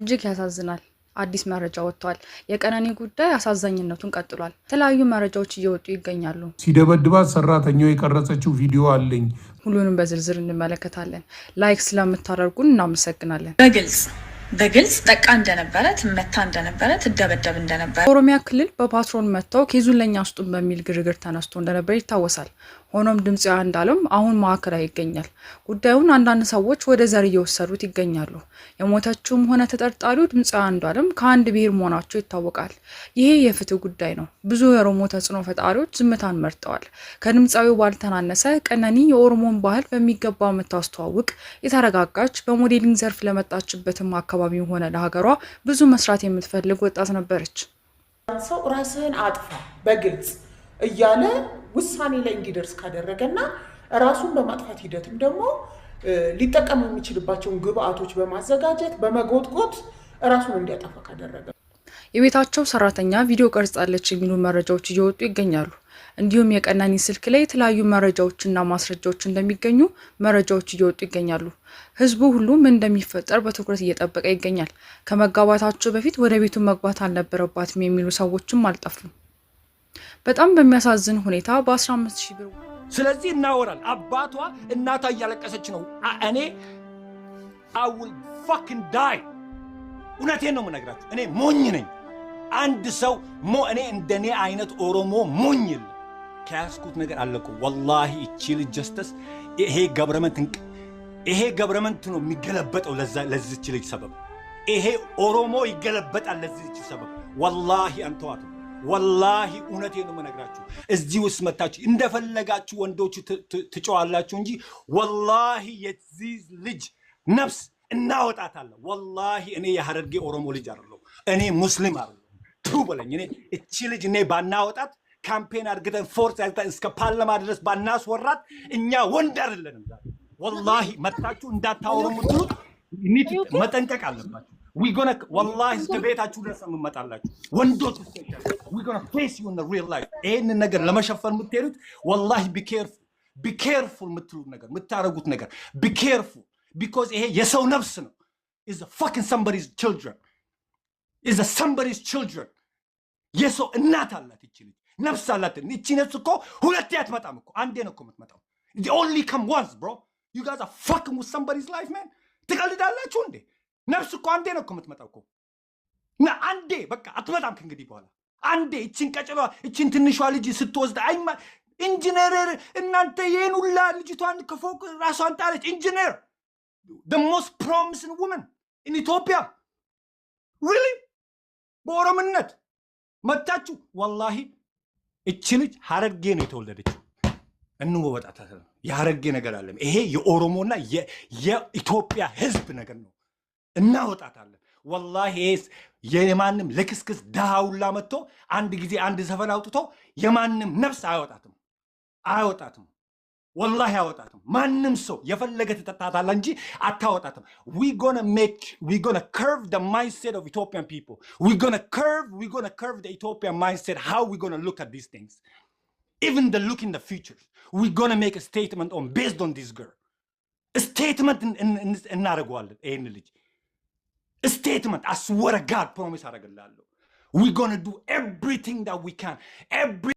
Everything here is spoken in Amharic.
እጅግ ያሳዝናል። አዲስ መረጃ ወጥቷል። የቀነኒ ጉዳይ አሳዛኝነቱን ቀጥሏል። የተለያዩ መረጃዎች እየወጡ ይገኛሉ። ሲደበድባት ሰራተኛው የቀረጸችው ቪዲዮ አለኝ። ሁሉንም በዝርዝር እንመለከታለን። ላይክ ስለምታደርጉን እናመሰግናለን። በግልጽ ጠቃ እንደነበረ ትመታ እንደነበረ ትደበደብ እንደነበረ ኦሮሚያ ክልል በፓትሮል መጥተው ኬዙን ለኛ ስጡን በሚል ግርግር ተነስቶ እንደነበር ይታወሳል። ሆኖም ድምጽያ እንዳለም አሁን ማዕከላዊ ይገኛል። ጉዳዩን አንዳንድ ሰዎች ወደ ዘር እየወሰዱት ይገኛሉ። የሞተችውም ሆነ ተጠርጣሪው ድምጽያ እንዳለም ከአንድ ብሔር መሆናቸው ይታወቃል። ይሄ የፍትህ ጉዳይ ነው። ብዙ የኦሮሞ ተጽዕኖ ፈጣሪዎች ዝምታን መርጠዋል። ከድምጻዊው ባልተናነሰ ቀነኒ የኦሮሞን ባህል በሚገባ የምታስተዋውቅ የተረጋጋች በሞዴሊንግ ዘርፍ ለመጣችበትም አካባቢ ሆነ ለሀገሯ ብዙ መስራት የምትፈልግ ወጣት ነበረች። ሰው ራስህን አጥፋ በግልጽ እያለ ውሳኔ ላይ እንዲደርስ ካደረገና ራሱን በማጥፋት ሂደትም ደግሞ ሊጠቀም የሚችልባቸውን ግብአቶች በማዘጋጀት በመጎትጎት ራሱን እንዲያጠፋ ካደረገ የቤታቸው ሰራተኛ ቪዲዮ ቀርጻለች የሚሉ መረጃዎች እየወጡ ይገኛሉ። እንዲሁም የቀነኒ ስልክ ላይ የተለያዩ መረጃዎችና ማስረጃዎች እንደሚገኙ መረጃዎች እየወጡ ይገኛሉ። ህዝቡ ሁሉ ምን እንደሚፈጠር በትኩረት እየጠበቀ ይገኛል። ከመጋባታቸው በፊት ወደ ቤቱ መግባት አልነበረባትም የሚሉ ሰዎችም አልጠፉም። በጣም በሚያሳዝን ሁኔታ በ15000 ብር ስለዚህ እናወራል። አባቷ እናቷ እያለቀሰች ነው። እኔ I will fucking die። እውነቴን ነው የምነግራችሁ። እኔ ሞኝ ነኝ። አንድ ሰው እኔ እንደኔ አይነት ኦሮሞ ሞኝል ከያስኩት ነገር አለቁ። ወላሂ እቺ ልጅ ጀስተስ ይሄ ገብረመንት ነው የሚገለበጠው ለዚች ልጅ ሰበብ። ይሄ ኦሮሞ ይገለበጣል ለዚች ሰበብ። ወላሂ አንተዋቱ ወላሂ እውነቴን ነው የምነግራችሁ። እዚህ ውስጥ መታችሁ እንደፈለጋችሁ ወንዶች ትጨዋላችሁ እንጂ ወላሂ የዚህ ልጅ ነፍስ እናወጣታለን። ወላሂ እኔ የሐረርጌ ኦሮሞ ልጅ አይደለሁ። እኔ ሙስሊም አይደለሁ። ትውበለኝ እኔ እቺ ልጅ እኔ ባናወጣት ካምፔን አድርገን ፎርስ አድርገን እስከ ፓርላማ ድረስ ባናስወራት እኛ ወንድ አይደለንም። ወላሂ መታችሁ እንዳታወሩ የምትሉት መጠንቀቅ አለባችሁ። ወላሂ እስከ ቤታችሁ ድረስ እንመጣላችሁ ወንዶች። we gonna face you in the real life። ይሄንን ነገር ለመሸፈን የምትሄዱት ወላሂ be careful የምትሉት ነገር የምታረጉት ነገር be careful because ይሄ የሰው ነፍስ ነው። is a fucking somebody's children is a somebody's children። የሰው እናት አላት እቺ ልጅ ነፍስ አላት። እቺ ነፍስ እኮ ሁለቴ አትመጣም እኮ አንዴ ነው እኮ የምትመጣው። they only come once bro። you guys are fucking with somebody's life man። ትቀልዳላችሁ እንዴ? ነፍስ እኮ አንዴ ነው እኮ የምትመጣው እኮ እና አንዴ በቃ አትመጣም ከእንግዲህ በኋላ። አንዴ እቺን ቀጭሏ እቺን ትንሿ ልጅ ስትወስድ ኢንጂነር እናንተ ይሄን ሁላ ልጅቷን ከፎቅ ራሷን ጣለች። ኢንጂነር the most promising woman in Ethiopia really በኦሮምነት መጣችሁ። ወላሂ እቺ ልጅ ሐረርጌ ነው የተወለደችው። እንወጣታ የሐረርጌ ነገር አለ። ይሄ የኦሮሞና የኢትዮጵያ ህዝብ ነገር ነው። እናወጣታለን። ወላሂ የማንም ለክስክስ ዳውላ መጥቶ አንድ ጊዜ አንድ ዘፈን አውጥቶ የማንም ነፍስ አያወጣትም። ወላሂ አያወጣትም። ማንም ሰው የፈለገ ተጣጣታላ እንጂ አታወጣትም። we gonna curve the mindset of Ethiopian people. we gonna curve the Ethiopian mindset. how we gonna look at these things, even the look in the future. we gonna make a statement based on this girl. a statement እናደርገዋለን። ይሄን ልጅ statement I swear to God promise አደርግልሃለሁ. we gonna do everything that we can.